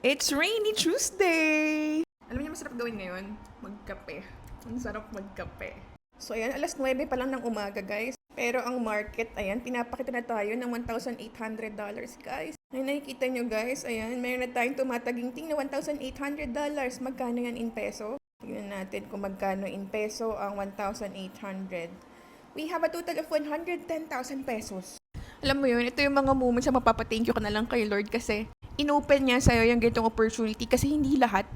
It's rainy Tuesday! Alam niyo masarap gawin ngayon? Magkape. Ang sarap magkape. So ayan, alas 9 pa lang ng umaga guys. Pero ang market, ayan, pinapakita na tayo ng $1,800 guys. Ay, nakikita nyo guys, ayan, mayroon na tayong tumataginting na $1,800. Magkano yan in peso? Tignan natin kung magkano in peso ang 1,800. We have a total of 110,000 pesos. Alam mo yun, ito yung mga moments na mapapathank you ka na lang kay Lord kasi inopen niya sa'yo yung ganitong opportunity kasi hindi lahat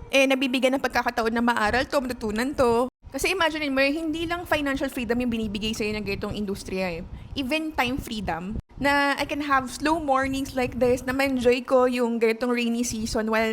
nabibigyan ng pagkakataon na maaral to, matutunan to. Kasi imagine mo, hindi lang financial freedom yung binibigay sa'yo ng ganitong industriya Even time freedom, na I can have slow mornings like this, na ma-enjoy ko yung ganitong rainy season while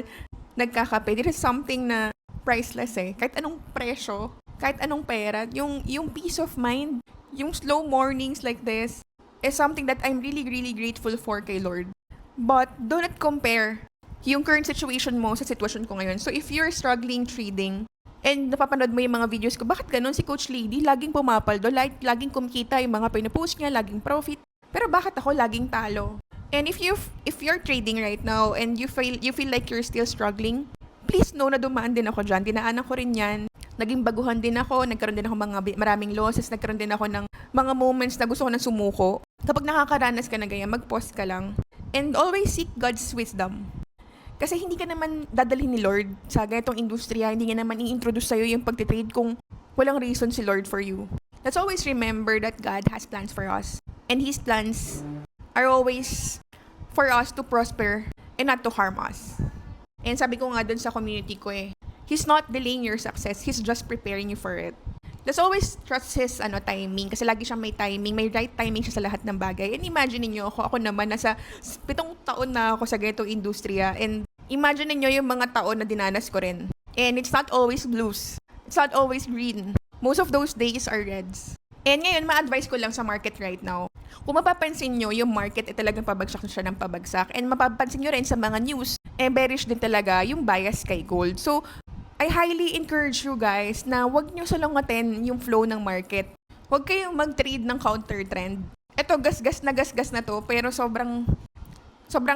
nagkakape. This is something na priceless Kahit anong presyo, kahit anong pera, yung peace of mind, yung slow mornings like this, is something that I'm really, really grateful for kay Lord. But do not compare yung current situation mo sa sitwasyon ko ngayon. So if you're struggling trading, and napapanood mo yung mga videos ko, bakit ganun si Coach Lady? Laging pumapaldo, laging kumikita yung mga pinapost niya, laging profit. Pero bakit ako laging talo? And if you're trading right now and you feel like you're still struggling, please know na dumaan din ako dyan. Dinaanan ko rin yan. Naging baguhan din ako, nagkaroon din ako maraming losses, nagkaroon din ako ng mga moments na gusto ko na sumuko. Kapag nakakaranas ka na ganyan, mag-pause ka lang. And always seek God's wisdom. Kasi hindi ka naman dadalhin ni Lord sa ganitong industriya, hindi niya naman i-introduce sa'yo yung pagtitrade kung walang reason si Lord for you. Let's always remember that God has plans for us. And His plans are always for us to prosper and not to harm us. And sabi ko nga dun sa community ko He's not delaying your success, He's just preparing you for it. Let's always trust His timing kasi lagi siyang may timing, may right timing siya sa lahat ng bagay. And imagine niyo ako naman nasa 7 taon na ako sa ganitong industriya and imagine niyo yung mga taon na dinanas ko rin. And it's not always blues. It's not always green. Most of those days are reds. And ngayon, ma-advise ko lang sa market right now. Kung mapapansin nyo, yung market talagang pabagsak na siya ng pabagsak. And mapapansin nyo rin sa mga news, bearish din talaga yung bias kay gold. So, I highly encourage you guys na wag nyo salungatin yung flow ng market. Huwag kayong mag-trade ng counter trend. Ito, gasgas na to, pero sobrang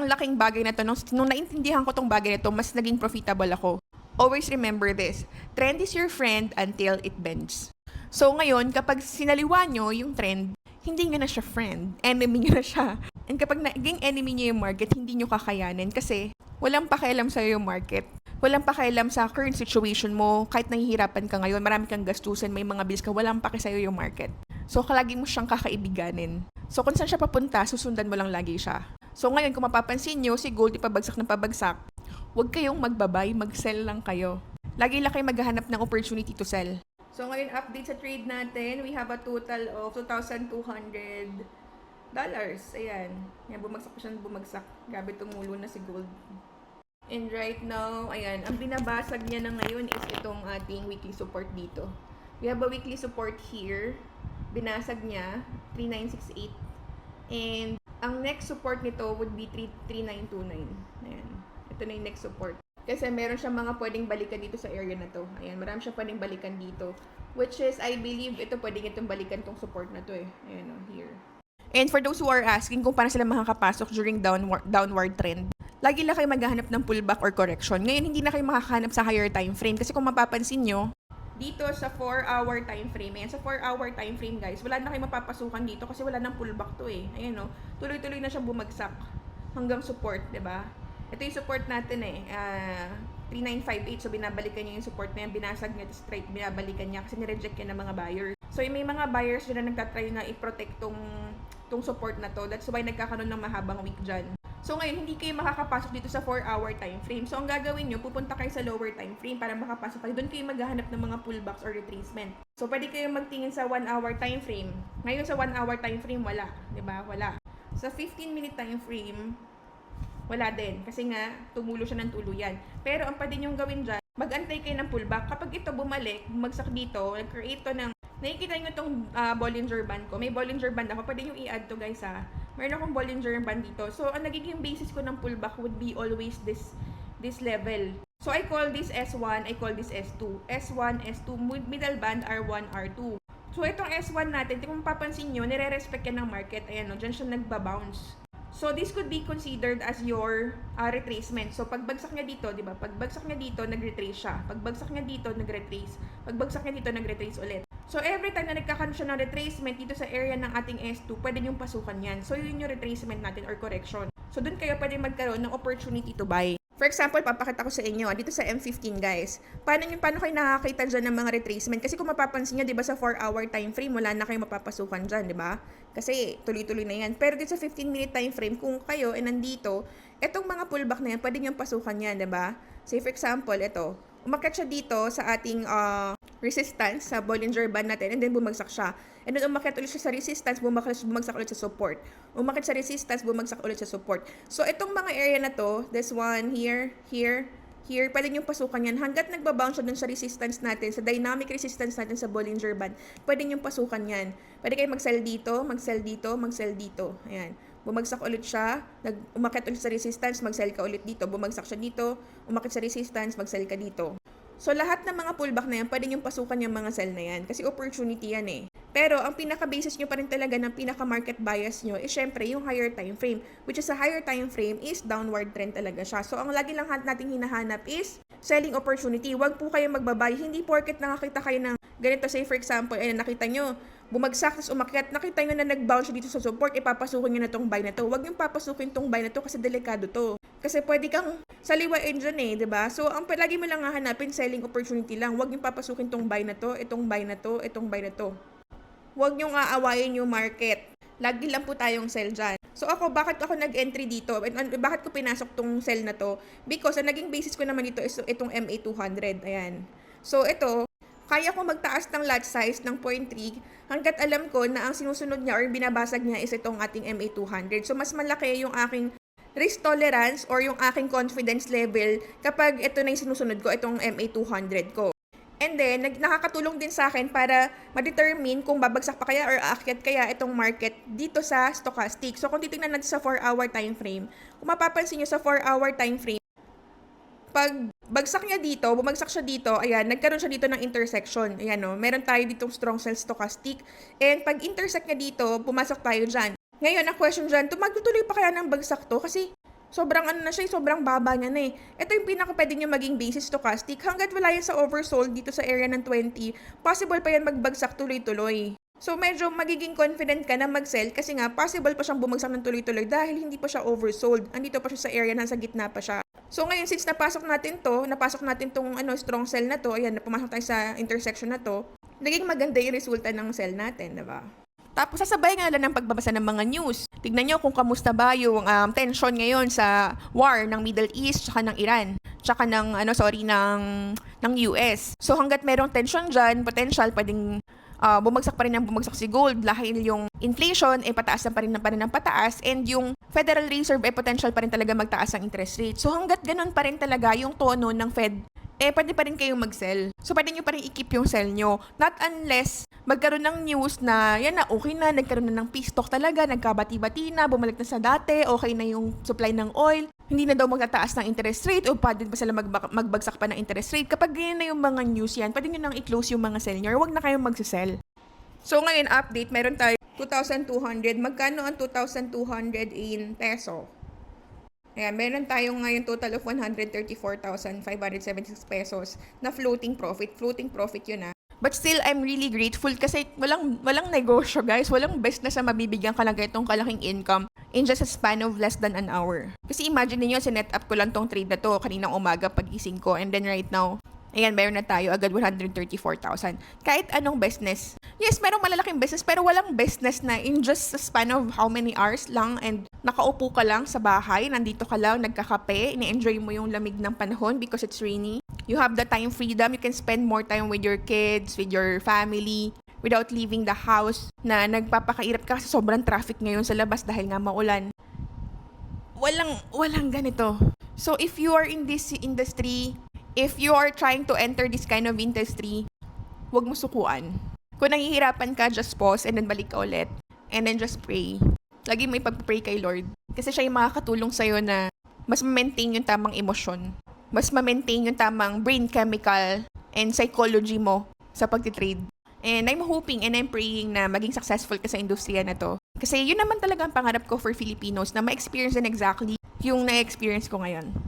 laking bagay na to. Nung naintindihan ko tong bagay na to, mas naging profitable ako. Always remember this. Trend is your friend until it bends. So ngayon, kapag sinaliwa nyo yung trend, hindi nyo na siya friend. Enemy nyo na siya. And kapag naging enemy nyo yung market, hindi nyo kakayanin kasi walang pakialam sa'yo yung market. Walang pakialam sa current situation mo. Kahit nahihirapan ka ngayon, marami kang gastusin, may mga bills ka, walang paki sa'yo yung market. So lagi mo siyang kakaibiganin. So kung saan siya papunta, susundan mo lang lagi siya. So ngayon, kung mapapansin nyo, si gold ipabagsak ng pabagsak, huwag kayong magbabay, mag-sell lang kayo. Lagi lang kayo maghahanap ng opportunity to sell. So ngayon, update sa trade natin, we have a total of $2,200. Ayan. Yan, bumagsak pa siya, bumagsak. Grabe, tumulo na si gold. And right now, ayan, ang binabasag niya na ngayon is itong ating weekly support dito. We have a weekly support here. Binasag niya, 3968. And ang next support nito would be 3929. Ayan. Ito na yung next support. Kasi meron siyang mga pwedeng balikan dito sa area na to. Ayan, marami siyang pwedeng balikan dito. Which is, I believe, ito pwedeng itong balikan tong support na to Ayan here. And for those who are asking kung paano sila makakapasok during downward trend, lagi lang kayo maghahanap ng pullback or correction. Ngayon, hindi na kayo makakahanap sa higher time frame. Kasi kung mapapansin nyo, dito sa 4-hour time frame, ayan, sa 4-hour time frame guys, wala na kayo mapapasukan dito kasi wala nang pullback to Ayan tuloy-tuloy na siya bumagsak hanggang support, 'di ba? Ito yung support natin 3958, so binabalikan niya yung support na yan, binasag niya, straight binabalikan niya kasi nireject yan ng mga buyers. So may mga buyers dyan na nagtatry na i-protect tong support na to. That's why nagkakaroon ng mahabang week dyan. So ngayon, hindi kayo makakapasok dito sa 4-hour time frame. So ang gagawin nyo, pupunta kayo sa lower time frame para makapasok kayo. Doon kayo maghahanap ng mga pullbacks or retracement. So pwede kayo magtingin sa 1-hour time frame. Ngayon sa 1-hour time frame, wala. 'Di ba? Wala. Sa 15-minute time frame, wala din. Kasi nga, tumulo siya ng tuluyan. Pero ang pwede nyong gawin dyan, mag-antay kayo ng pullback. Kapag ito bumalik, bumagsak dito, nag-create to ng, nakikita nyo itong Bollinger Band ko. May Bollinger Band ako. Pwede nyo i-add to guys Meron akong Bollinger Band dito. So, ang nagiging basis ko ng pullback would be always this level. So, I call this S1, I call this S2. S1, S2, middle band, R1, R2. So, itong S1 natin, kung mapapansin nyo, nire-respect yan ng market. Ayan, dyan siya nagbabounce. So this could be considered as your retracement. So pagbagsak niya dito, 'di ba? Pagbagsak niya dito, nag-retrace siya. Pagbagsak niya dito, nag-retrace. Pagbagsak niya dito, nag-retrace ulit. So every time na nagkakaroon siya ng retracement dito sa area ng ating S2, pwede niyong pasukan 'yan. So yun yung retracement natin or correction. So doon kayo pwede magkaroon ng opportunity to buy. For example, papakita ko sa inyo, dito sa M15 guys, paano kayo nakakita dyan ng mga retracement? Kasi kung mapapansin nyo, di ba sa 4-hour time frame, wala na kayong mapapasukan dyan, di ba? Kasi tuloy-tuloy na yan. Pero dito sa 15-minute time frame, kung kayo nandito, etong mga pullback na yan, pwede nyo pasukan yan, di ba? Say for example, ito, umakyat siya dito sa ating resistance, sa Bollinger Band natin, and then bumagsak siya. And then umakyat ulit siya sa resistance, bumagsak ulit sa support. Umakyat sa resistance, bumagsak ulit sa support. So itong mga area na to, this one, here, pwede nyo pasukan yan. Hanggat nagbabounce siya dun sa resistance natin, sa dynamic resistance natin sa Bollinger Band, pwede nyo pasukan yan. Pwede kayo mag-sell dito, mag-sell dito, mag-sell dito. Ayan. Bumagsak ulit siya, umakyat ulit sa resistance, mag-sell ka ulit dito. Bumagsak siya dito, umakyat sa resistance, mag-sell ka dito. So, lahat ng mga pullback na yan, pwede niyong pasukan yung mga sell na yan. Kasi opportunity yan eh. Pero, ang pinaka-basis nyo pa rin talaga ng pinaka-market bias nyo is syempre yung higher time frame. Which is a higher time frame is downward trend talaga siya. So, ang lagi lang nating hinahanap is selling opportunity. Huwag po kayo magbabay. Hindi porket nakakita kayo ng ganito. Say for example, nakita nyo, bumagsak, tapos umakyat, nakita nyo na nag-bounce dito sa support, ipapasukin nyo na tong buy na to. Huwag nyo papasukin tong buy na to kasi delikado to. Kasi pwede kang saliwain dyan eh, 'di ba? So, ang lagi mo lang hahanapin, selling opportunity lang. Huwag nyo papasukin tong buy na to, itong buy na to, itong buy na to. Huwag nyo aawayin yung market. Lagi lang po tayong sell dyan. So ako, bakit ako nag-entry dito? Bakit ko pinasok tong sell na to? Because ang naging basis ko naman dito is itong MA200. Ayan. So ito, kaya ko magtaas ng lot size ng 0.3 hanggat alam ko na ang sinusunod niya or binabasag niya is itong ating MA200. So mas malaki yung aking risk tolerance or yung aking confidence level kapag ito na yung sinusunod ko, itong MA200 ko. And then, nakakatulong din sa akin para ma-determine kung babagsak pa kaya or aakyat kaya itong market dito sa stochastic. So, kung titingnan natin sa 4-hour time frame, kung mapapansin nyo sa 4-hour time frame, pag bagsak niya dito, bumagsak siya dito, ayan, nagkaroon siya dito ng intersection. Ayan, no, meron tayo ditong strong sell stochastic. And pag intersect niya dito, pumasok tayo dyan. Ngayon, ang question dyan, magtutuloy pa kaya ng bagsak to? Kasi sobrang sobrang baba niya na eh. Ito yung pinaka-pwede nyo maging basis stochastic. Hanggat wala yan sa oversold dito sa area ng 20, possible pa yan magbagsak tuloy-tuloy. So, medyo magiging confident ka na mag-sell kasi nga, possible pa siyang bumagsak ng tuloy-tuloy dahil hindi pa siya oversold. Andito pa siya sa area, nasa gitna pa siya. So, ngayon, since napasok natin tong strong sell na to, ayan, pumasok tayo sa intersection na to, naging maganda yung resulta ng sell natin, diba? Tapos, sasabay nga lang ng pagbabasa ng mga news. Tignan nyo kung kamusta ba yung tension ngayon sa war ng Middle East, tsaka ng Iran, tsaka ng US. So, hanggat merong tension dyan, potential, pwedeng bumagsak pa rin si gold dahil yung inflation pataas pa rin ng pataas and yung Federal Reserve potential pa rin talaga magtaas ang interest rate. So hanggat ganun pa rin talaga yung tono ng Fed, pwede pa rin kayong mag-sell. So pwede nyo pa rin i-keep yung sell nyo. Not unless magkaroon ng news na yan na okay na, nagkaroon na ng peace talk talaga, nagkabati-bati na, bumalik na sa dati, okay na yung supply ng oil, hindi na daw magtataas ng interest rate o pwede ba sila magbagsak pa ng interest rate. Kapag ganyan na yung mga news yan, pwede nyo nang i-close yung mga sell nyo or huwag na kayong magsisell. So ngayon update, meron tayo 2,200. Magkano ang 2,200 in peso? Ayan, meron tayong ngayon total of 134,576 pesos na floating profit. Floating profit yun ah. But still, I'm really grateful kasi walang negosyo guys. Walang business na mabibigyan ka lang itong kalaking income in just a span of less than an hour. Kasi imagine niyo, sinet up ko lang tong trade na to kaninang umaga pagising ko. And then right now, ayan, meron na tayo agad 134,000. Kahit anong business. Yes, merong malalaking business pero walang business na in just a span of how many hours lang and nakaupo ka lang sa bahay, nandito ka lang, nagkakape, ini-enjoy mo yung lamig ng panahon because it's rainy. You have the time freedom, you can spend more time with your kids, with your family, without leaving the house na nagpapakairap ka kasi sobrang traffic ngayon sa labas dahil nga maulan. Walang ganito. So if you are in this industry, if you are trying to enter this kind of industry, huwag mo sukuan. Kung nahihirapan ka, just pause and then balik ka ulit. And then just pray. Lagi mo ipag-pray kay Lord. Kasi siya yung makakatulong sa'yo na mas ma-maintain yung tamang emosyon. Mas ma-maintain yung tamang brain chemical and psychology mo sa pagtitrade. And I'm hoping and I'm praying na maging successful ka sa industriya na to. Kasi yun naman talaga ang pangarap ko for Filipinos na ma-experience din exactly yung na-experience ko ngayon.